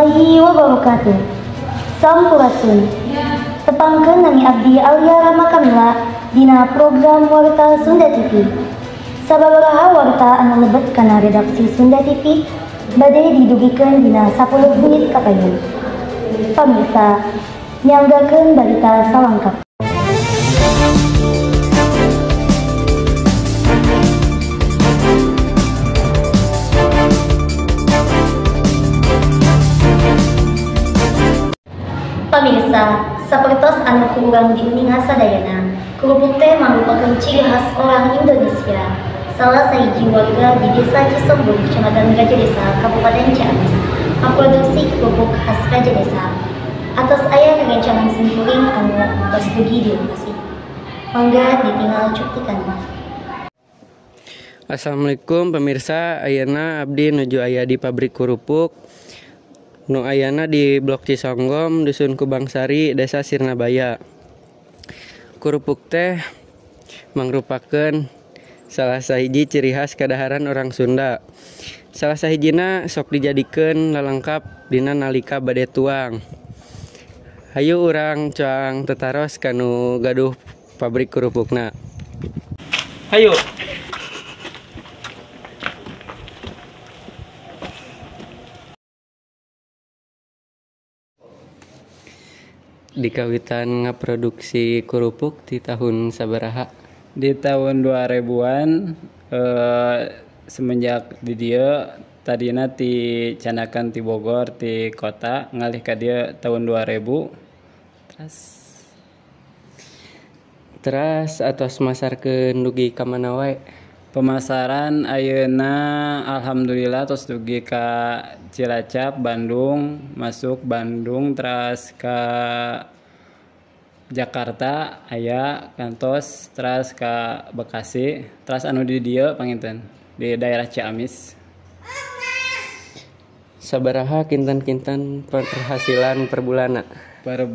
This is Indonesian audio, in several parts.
warahmatullahi wabarakatuh. Sampurasun. Tepangkeun nami abdi Alia Rama Kamila dina program Warta Sunda TV. Sababaraha warta anu lebet kana redaksi Sunda TV bade didugikeun dina 10 menit kapayun. Pamirsa, nyanggakeun barita salangkap. Pamirsa, sapertos anu kurang diuninga sadayana, kerupuk teh merupakan ciri khas orang Indonesia. Salah sahiji warga di Desa Cisombong, Kecamatan Raja Desa, Kabupaten Ciamis, memproduksi kerupuk khas Raja Desa. Atas aya rencangan simkuring anu tos dugi di lokasi. Mangga ditinggal cuktikan. Assalamualaikum pemirsa, ayeuna abdi nuju aya di pabrik kerupuk nu ayana di Blok Cisonggom, Dusun Kubangsari, Desa Sirnabaya. Kerupuk teh mangrupakeun salah sahiji ciri khas kadaharan orang Sunda. Salah sahijina sok dijadikeun lalengkap dina nalika bade tuang. Hayu urang coang tetaros kanu gaduh pabrik kerupukna. Hayu. Di kawitan ngaproduksi kerupuk di tahun sabaraha? Di tahun 2000-an semenjak di dieu tadina ti Canakan ti Bogor ti kota ngalih ka dieu tahun 2000 Teras atos masarkeun dugi ka mana wae? Pemasaran ayeuna alhamdulillah tos dugi ka Cilacap, Bandung, masuk Bandung teras ka Jakarta aya kantos teras ka Bekasi, teras anu di dieu panginten di daerah Ciamis. Sabaraha kinten-kinten penghasilan per bulanna? Per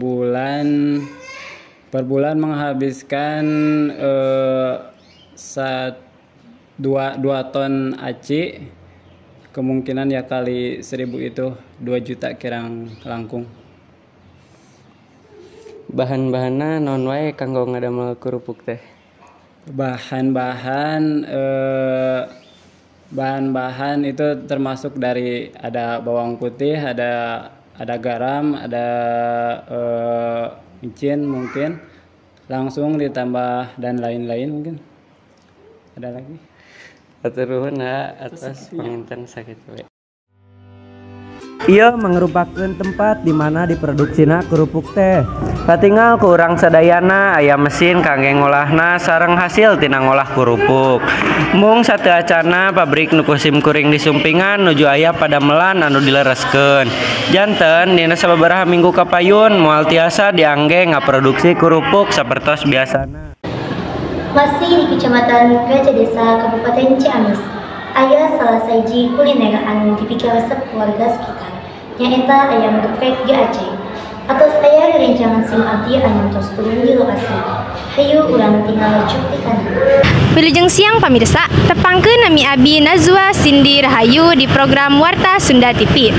bulan menghabiskan 2 ton aci, kemungkinan ya kali 1000 itu 2 juta kirang langkung. Bahan-bahanna non wae kanggo ngadamel kerupuk teh? Bahan-bahan itu termasuk dari ada bawang putih, ada garam, ada micin mungkin, langsung ditambah dan lain-lain mungkin. Ada lagi. Atur nuhun atas panginten sakitu we. Ieu mangrupakeun tempat di mana diproduksina kerupuk teh. Katingal ku urang sadayana aya mesin kangge ngolahna sareng hasil tina ngolah kerupuk. Mung sateu acana pabrik nu kusim kuring di Sumpingan nuju aya padamelan anu dilereskeun. Janten dina sababaraha minggu kapayun moal tiasa diangge ngaproduksi kerupuk sapertos biasana. Masih di Kecamatan Raja Desa, Kabupaten Ciamis, aya salah sahiji kuliner anu dipikir resep keluarga sekitar, nyaeta ayam geprek GAC. Atos aya rerencangan sim abdi anu tos turun di lokasi. Hayu urang tinggal cuktikan. Wilujeng siang pamirsa, tepangkeun nami abdi Nazwa Cindy Rahayu di program Warta Sunda TV.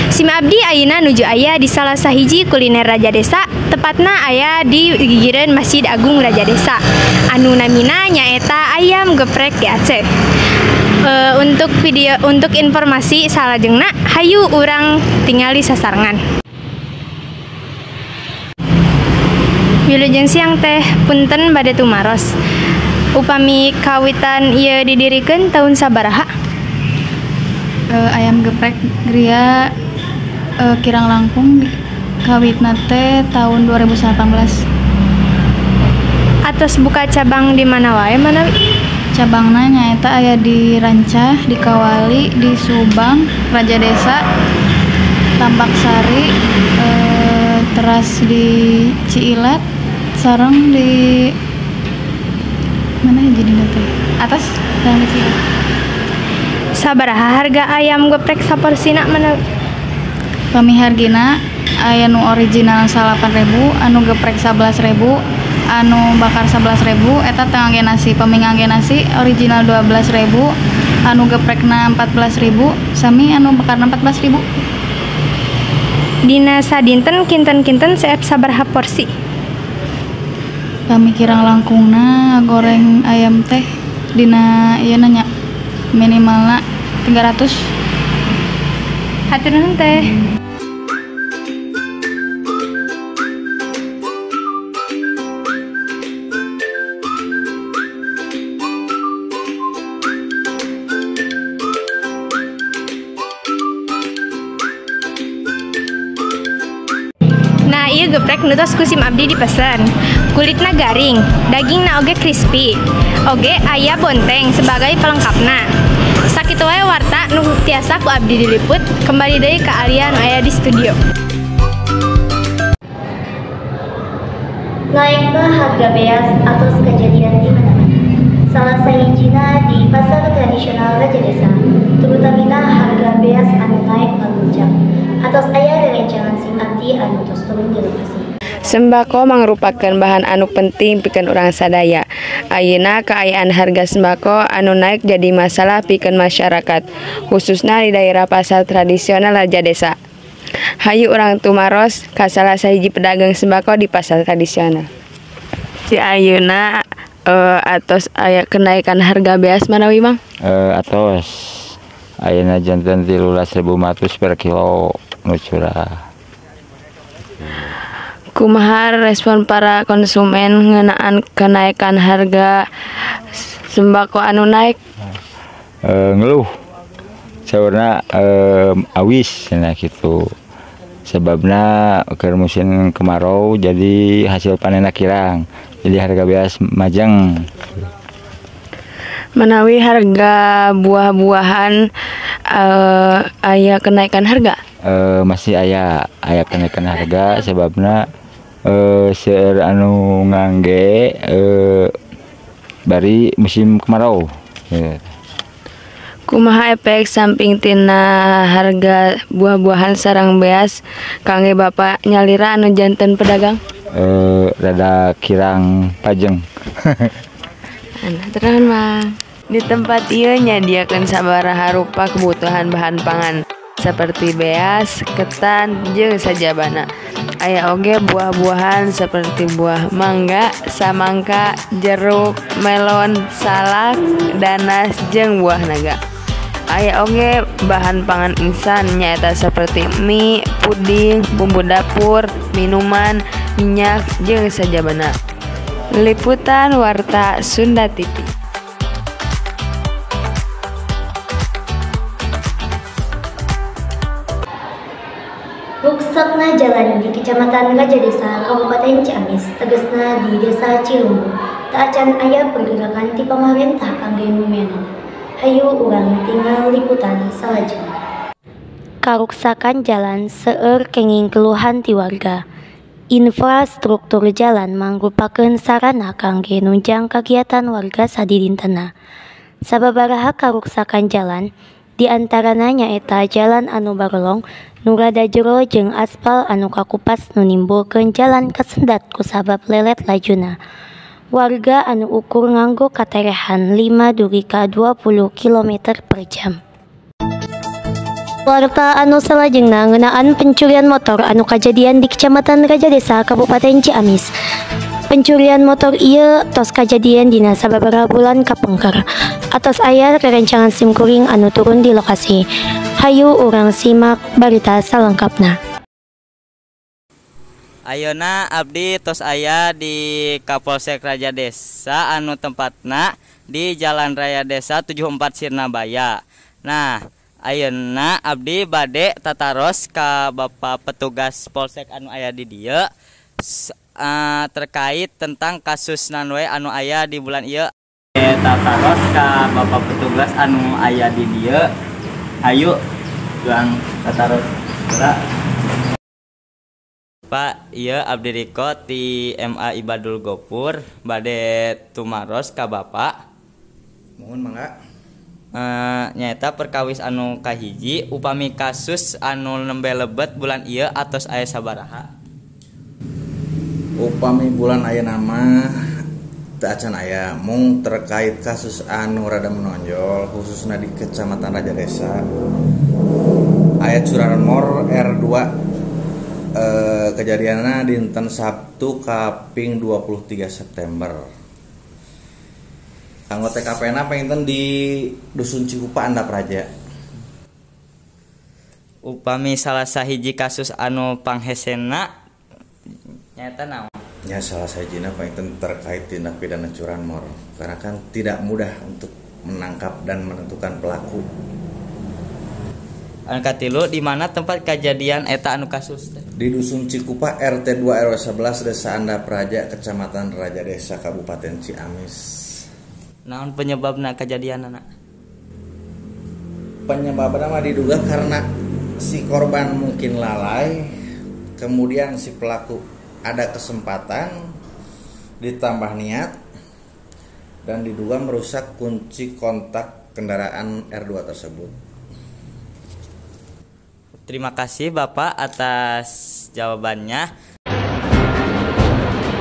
Sim abdi ayeuna nuju aya di salah sahiji kuliner Raja Desa, tepatna aya di gigireun Masjid Agung Raja Desa. Anu namina nyaeta ayam geprek GAC. Untuk informasi salajengna, hayu urang tingali sasarengan. Wilujeng siang teh punten bade tumaros. Upami kawitan ieu didirikeun tahun sabaraha? Ayam geprek Gria kirang langkung kawitna teh tahun 2018. Atas buka cabang di mana wae manawi? Cabangna nyaeta aya di Rancah, di Kawali, di Subang, Raja Desa, Tambak Sari, teras di Ciilat, sareng di mana jadi teh? Atas dan di Ciilat. Sabaraha harga ayam geprek saporsina manawi? Pamihargina aya nu original 8.000, anu geprek 11.000, anu bakar 11.000, eta tengah ge nasi. Pamingangge nasi original 12.000, anu geprekna 14.000, sami anu bakarna 14.000. Dina sadinten kinten-kinten seep sabaraha porsi? Kami kirang langkungna goreng ayam teh dina ieu nanya minimalna 300. Hatur nuhun teh. Nah, ieu geprek nu tos ku sim abdi dipesan. Kulitna garing, dagingna oge crispy. Oge aya bonteng sebagai pelengkapna. Sakitu wae warta nu tiasa ku abdi diliput, kembali deui ka Alia nu aya di studio. Naiknya harga beas atau kejadian di mana-mana. Salah sahijina di pasar tradisional Raja Desa, terutama harga beas anu naik melonjak. Atos aya rerencangan sim abdi anu tos turun di lokasi. Sembako mangrupakeun bahan anu penting pikeun urang sadaya. Ayeuna kaayaan harga sembako anu naik jadi masalah pikeun masyarakat, khususna di daerah pasar tradisional Raja Desa. Hayu urang tumaros ka salah sahiji pedagang sembako di pasar tradisional. Si ayeuna atos aya kenaikan harga beas manawi Mang? Atos ayeuna janten 13.500 per kilo nu curah. Kumaha respon para konsumen ngeunaan kenaikan harga sembako anu naik? Ngeluh saurna awis cenah kitu. Sebabna keur musim kemarau jadi hasil panenna kirang. Jadi harga beas majeng. Menawi harga buah-buahan aya kenaikan harga? Masih aya kenaikan harga sebabna seueur anu ngangge bari musim kemarau. Kumaha efek samping tina harga buah-buahan sareng beas kangge Bapak nyalira anu janten pedagang? Rada kirang pajeng. Terus Mang, di tempat ieu nyadiakeun sabaraha rupa kebutuhan bahan pangan seperti beas, ketan, jeung sajabana. Aya oge buah-buahan seperti buah mangga, samangka, jeruk, melon, salak, danas, jeung buah naga. Aya oge bahan pangan instan nyaeta seperti mie, puding, bumbu dapur, minuman, minyak, jeung sajabana. Liputan Warta Sunda TV. Ruksakna jalan di Kecamatan Raja Desa, Kabupaten Ciamis, tegasna di Desa Cilumbu. Tak acan aya pergerakan ti pamarentah kangge ngumeunana. Hayu urang tinggal liputan salajengna. Karuksakan jalan seueur kenging keluhan ti warga. Infrastruktur jalan mangrupakeun sarana kangge nunjang kagiatan warga sadidintena. Sababaraha karuksakan jalan, di antarana nyaeta jalan anu barolong, nu rada jero jeung aspal anu kakupas nu nimbulkeun jalan kasendat kusabab lelet lajuna. Warga anu ukur nganggo katerehan 5 duri ka 20 km per jam. Warta anu salajengna ngeunaan pencurian motor anu kajadian di Kecamatan Raja Desa, Kabupaten Ciamis. Pencurian motor ieu tos kajadian dina sababaraha bulan kapengker. Atos aya rerencangan sim kuring anu turun di lokasi. Hayu urang simak barita salengkapna. Ayeuna abdi tos aya di Kapolsek Raja Desa anu tempatna di Jalan Raya Desa 74 Sirnabaya. Nah, ayeuna abdi bade tataros ka Bapak petugas Polsek anu aya di dieu terkait tentang kasus nanwe anu aya di bulan ieu. Tataros ka Bapak petugas anu aya di dieu. Ayo juang tataros. Pak, iya abdi Riko ti MA Ibadul Gopur bade tumaros ka Bapak. Mohon mangga. Nyaeta perkawis anu kahiji upami kasus anu nembe lebet bulan ieu atos aya sabaraha? Upami bulan aya nama teu acan aya mung terkait kasus anu rada menonjol khususna di Kecamatan Raja Desa. Aya curahan mor R2 kejadiannya dinten Sabtu kaping 23 September. Anggota TKP-na penginten di Dusun Cikupa Anda Praja. Upami salah sahiji kasus anu panghesena nyata naon? Ya salah sahijina penginten terkait tindak pidana curanmor. Karena kan tidak mudah untuk menangkap dan menentukan pelaku. Anu katilu di mana tempat kejadian eta anu kasus teh? Di Dusun Cikupa RT 2 RW 11 Desa Anda Praja Kecamatan Raja Desa Kabupaten Ciamis. Naon penyebabna kejadian anak? Penyebabnya mah diduga karena si korban mungkin lalai, kemudian si pelaku ada kesempatan ditambah niat dan diduga merusak kunci kontak kendaraan R2 tersebut. Terima kasih Bapak atas jawabannya.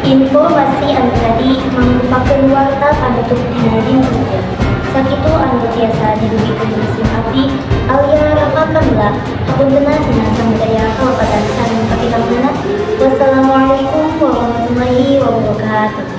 Informasi anu tadi merupakan warta panutup dina dinten. Sakitu anu tiasa didugikeun mesin abdi Alia Rahma Kamila hapuntenna dina samudaya Kabupaten Sareng Patikamana. Wassalamualaikum warahmatullahi wabarakatuh.